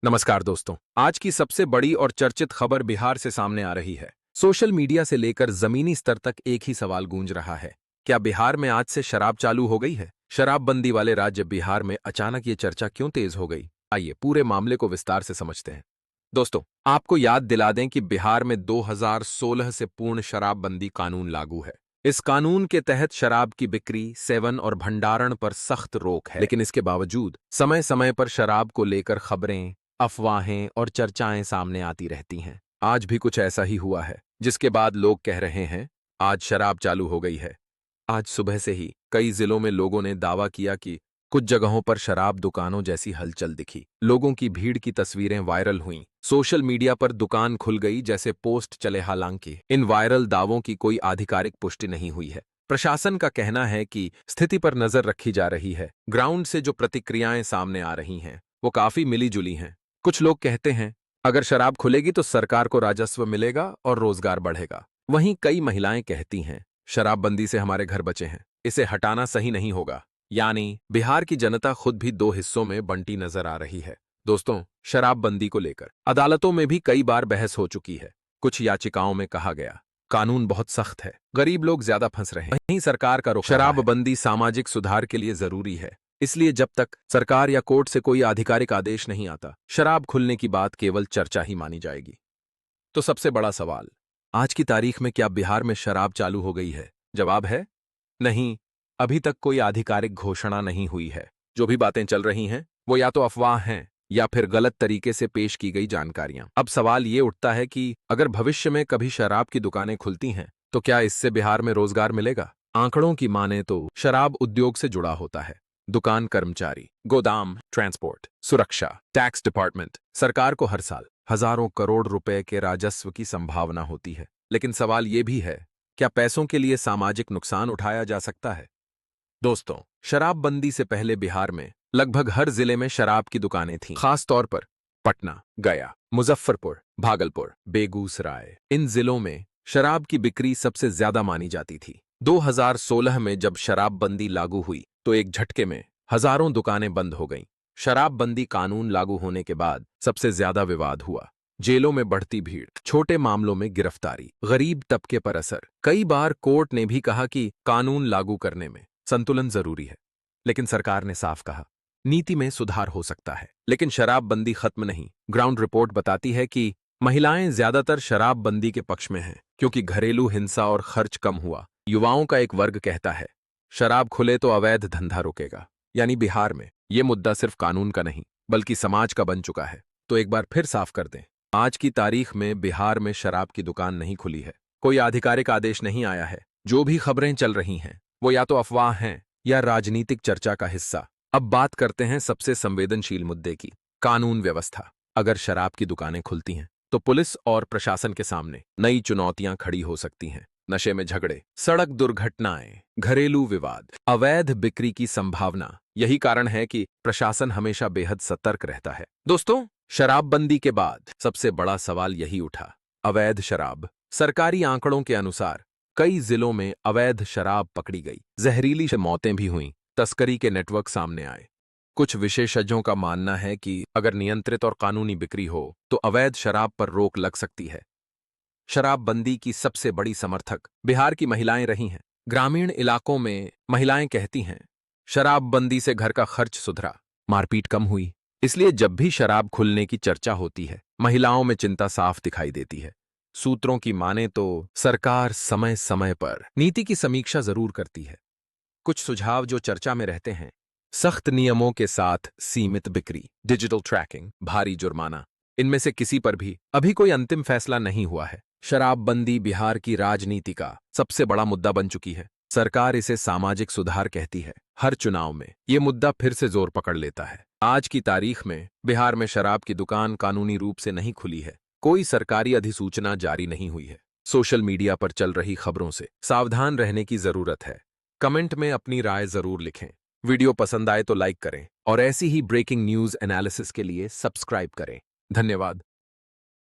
नमस्कार दोस्तों। आज की सबसे बड़ी और चर्चित खबर बिहार से सामने आ रही है। सोशल मीडिया से लेकर जमीनी स्तर तक एक ही सवाल गूंज रहा है। क्या बिहार में आज से शराब चालू हो गई है? शराबबंदी वाले राज्य बिहार में अचानक ये चर्चा क्यों तेज हो गई? आइए पूरे मामले को विस्तार से समझते हैं। दोस्तों, आपको याद दिला दें कि बिहार में 2016 से पूर्ण शराबबंदी कानून लागू है। इस कानून के तहत शराब की बिक्री, सेवन और भंडारण पर सख्त रोक है, लेकिन इसके बावजूद समय समय पर शराब को लेकर खबरें, अफवाहें और चर्चाएं सामने आती रहती हैं। आज भी कुछ ऐसा ही हुआ है, जिसके बाद लोग कह रहे हैं आज शराब चालू हो गई है। आज सुबह से ही कई जिलों में लोगों ने दावा किया कि कुछ जगहों पर शराब दुकानों जैसी हलचल दिखी। लोगों की भीड़ की तस्वीरें वायरल हुईं। सोशल मीडिया पर दुकान खुल गई जैसे पोस्ट चले। हालांकि इन वायरल दावों की कोई आधिकारिक पुष्टि नहीं हुई है। प्रशासन का कहना है कि स्थिति पर नजर रखी जा रही है। ग्राउंड से जो प्रतिक्रियाएं सामने आ रही हैं, वो काफी मिली जुली हैं। कुछ लोग कहते हैं अगर शराब खुलेगी तो सरकार को राजस्व मिलेगा और रोजगार बढ़ेगा। वहीं कई महिलाएं कहती हैं शराबबंदी से हमारे घर बचे हैं, इसे हटाना सही नहीं होगा। यानी बिहार की जनता खुद भी दो हिस्सों में बंटी नजर आ रही है। दोस्तों, शराबबंदी को लेकर अदालतों में भी कई बार बहस हो चुकी है। कुछ याचिकाओं में कहा गया कानून बहुत सख्त है, गरीब लोग ज्यादा फंस रहे हैं। वहीं सरकार का रुख शराबबंदी सामाजिक सुधार के लिए जरूरी है, इसलिए जब तक सरकार या कोर्ट से कोई आधिकारिक आदेश नहीं आता, शराब खुलने की बात केवल चर्चा ही मानी जाएगी। तो सबसे बड़ा सवाल, आज की तारीख में क्या बिहार में शराब चालू हो गई है? जवाब है नहीं। अभी तक कोई आधिकारिक घोषणा नहीं हुई है। जो भी बातें चल रही हैं, वो या तो अफवाह हैं या फिर गलत तरीके से पेश की गई जानकारियां। अब सवाल ये उठता है कि अगर भविष्य में कभी शराब की दुकानें खुलती हैं, तो क्या इससे बिहार में रोजगार मिलेगा? आंकड़ों की माने तो शराब उद्योग से जुड़ा होता है। दुकान कर्मचारी, गोदाम, ट्रांसपोर्ट, सुरक्षा, टैक्स डिपार्टमेंट, सरकार को हर साल हजारों करोड़ रुपए के राजस्व की संभावना होती है। लेकिन सवाल ये भी है, क्या पैसों के लिए सामाजिक नुकसान उठाया जा सकता है? दोस्तों, शराबबंदी से पहले बिहार में लगभग हर जिले में शराब की दुकानें थीं, खास तौर पर पटना, गया, मुजफ्फरपुर, भागलपुर, बेगूसराय। इन जिलों में शराब की बिक्री सबसे ज्यादा मानी जाती थी। 2016 में जब शराबबंदी लागू हुई, तो एक झटके में हजारों दुकानें बंद हो गईं। शराबबंदी कानून लागू होने के बाद सबसे ज्यादा विवाद हुआ। जेलों में बढ़ती भीड़, छोटे मामलों में गिरफ्तारी, गरीब तबके पर असर। कई बार कोर्ट ने भी कहा कि कानून लागू करने में संतुलन जरूरी है, लेकिन सरकार ने साफ कहा नीति में सुधार हो सकता है। लेकिन शराबबंदी खत्म नहीं। ग्राउंड रिपोर्ट बताती है कि महिलाएं ज्यादातर शराबबंदी के पक्ष में हैं, क्योंकि घरेलू हिंसा और खर्च कम हुआ। युवाओं का एक वर्ग कहता है शराब खुले तो अवैध धंधा रुकेगा। यानी बिहार में यह मुद्दा सिर्फ कानून का नहीं, बल्कि समाज का बन चुका है। तो एक बार फिर साफ कर दें, आज की तारीख में बिहार में शराब की दुकान नहीं खुली है। कोई आधिकारिक आदेश नहीं आया है। जो भी खबरें चल रही हैं, वो या तो अफवाह हैं या राजनीतिक चर्चा का हिस्सा। अब बात करते हैं सबसे संवेदनशील मुद्दे की, कानून व्यवस्था। अगर शराब की दुकानें खुलती हैं, तो पुलिस और प्रशासन के सामने नई चुनौतियां खड़ी हो सकती हैं। नशे में झगड़े, सड़क दुर्घटनाएं, घरेलू विवाद, अवैध बिक्री की संभावना। यही कारण है कि प्रशासन हमेशा बेहद सतर्क रहता है। दोस्तों, शराबबंदी के बाद सबसे बड़ा सवाल यही उठा, अवैध शराब। सरकारी आंकड़ों के अनुसार कई जिलों में अवैध शराब पकड़ी गई, जहरीली मौतें भी हुईं, तस्करी के नेटवर्क सामने आए। कुछ विशेषज्ञों का मानना है कि अगर नियंत्रित और कानूनी बिक्री हो, तो अवैध शराब पर रोक लग सकती है। शराबबंदी की सबसे बड़ी समर्थक बिहार की महिलाएं रही हैं। ग्रामीण इलाकों में महिलाएं कहती हैं शराबबंदी से घर का खर्च सुधरा, मारपीट कम हुई। इसलिए जब भी शराब खुलने की चर्चा होती है, महिलाओं में चिंता साफ दिखाई देती है। सूत्रों की माने तो सरकार समय समय पर नीति की समीक्षा जरूर करती है। कुछ सुझाव जो चर्चा में रहते हैं, सख्त नियमों के साथ सीमित बिक्री, डिजिटल ट्रैकिंग, भारी जुर्माना। इनमें से किसी पर भी अभी कोई अंतिम फैसला नहीं हुआ है। शराबबंदी बिहार की राजनीति का सबसे बड़ा मुद्दा बन चुकी है। सरकार इसे सामाजिक सुधार कहती है। हर चुनाव में ये मुद्दा फिर से जोर पकड़ लेता है। आज की तारीख में बिहार में शराब की दुकान कानूनी रूप से नहीं खुली है। कोई सरकारी अधिसूचना जारी नहीं हुई है। सोशल मीडिया पर चल रही खबरों से सावधान रहने की जरूरत है। कमेंट में अपनी राय जरूर लिखें। वीडियो पसंद आए तो लाइक करें और ऐसी ही ब्रेकिंग न्यूज एनालिसिस के लिए सब्सक्राइब करें। धन्यवाद।